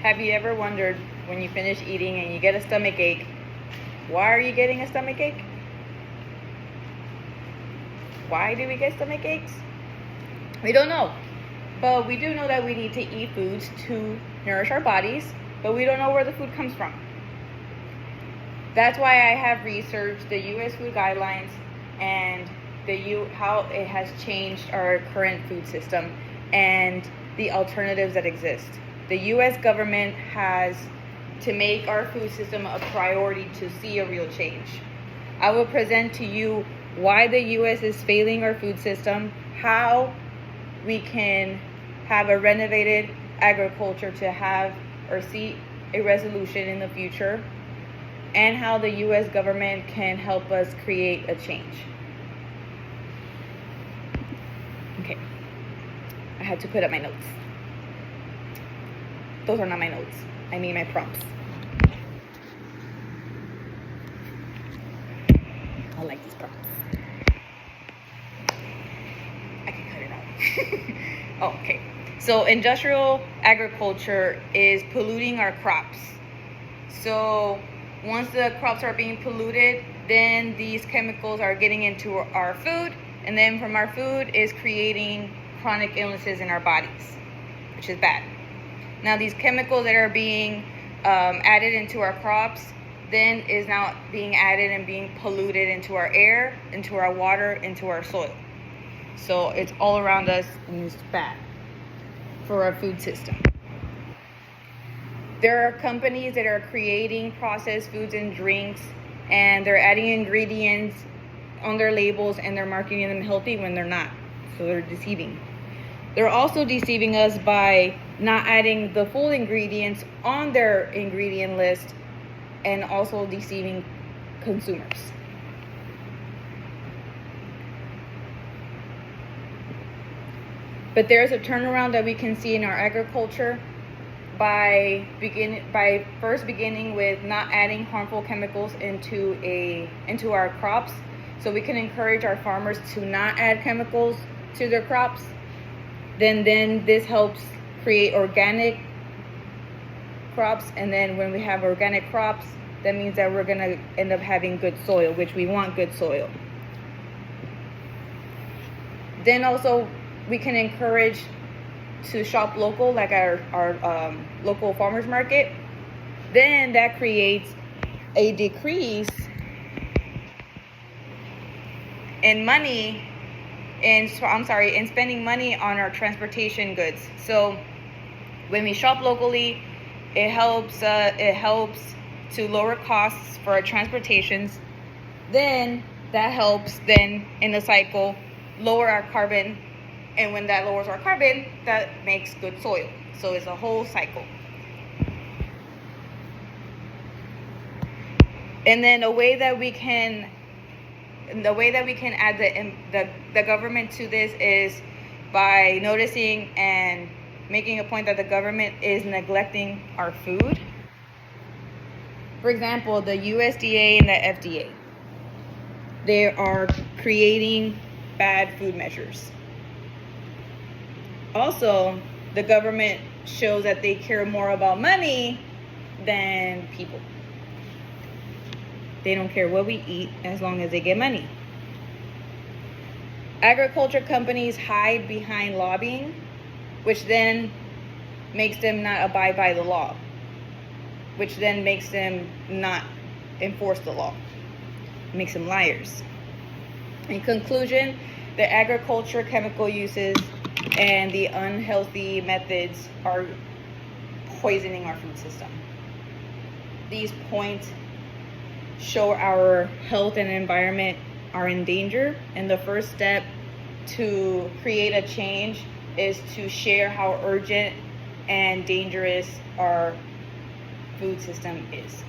Have you ever wondered when you finish eating and you get a stomach ache, why are you getting a stomach ache? Why do we get stomach aches? We don't know. But we do know that we need to eat foods to nourish our bodies, but we don't know where the food comes from. That's why I have researched the U.S. food guidelines and how it has changed our current food system and the alternatives that exist. The U.S. government has to make our food system a priority to see a real change. I will present to you why the U.S. is failing our food system, how we can have a renovated agriculture to have or see a resolution in the future, and how the U.S. government can help us create a change. Okay, I had to put up my notes. Those are not my notes. I mean my prompts. I like these prompts. I can cut it out. Oh, okay. So industrial agriculture is polluting our crops. So once the crops are being polluted, then these chemicals are getting into our food, and then from our food is creating chronic illnesses in our bodies, which is bad. Now these chemicals that are being added into our crops then is now being added and being polluted into our air, into our water, into our soil. So it's all around us and it's bad for our food system. There are companies that are creating processed foods and drinks, and they're adding ingredients on their labels and they're marketing them healthy when they're not. So they're deceiving. They're also deceiving us by not adding the full ingredients on their ingredient list and also deceiving consumers. But there's a turnaround that we can see in our agriculture by first beginning with not adding harmful chemicals into our crops. So we can encourage our farmers to not add chemicals to their crops. Then this helps create organic crops, and then when we have organic crops, that means that we're going to end up having good soil, which we want good soil. Then also we can encourage to shop local, like our local farmers market. Then that creates a decrease in spending money on our transportation goods. So when we shop locally, it helps to lower costs for our transportations. Then that helps then in the cycle lower our carbon, and when that lowers our carbon, that makes good soil. So it's a whole cycle. And then the way that we can add the government to this is by noticing and making a point that the government is neglecting our food. For example, the USDA and the FDA, they are creating bad food measures. Also, the government shows that they care more about money than people. They don't care what we eat as long as they get money. Agriculture companies hide behind lobbying, which then makes them not abide by the law, which then makes them not enforce the law. It makes them liars. In conclusion, the agriculture chemical uses and the unhealthy methods are poisoning our food system. These points show our health and environment are in danger, and the first step to create a change is to share how urgent and dangerous our food system is.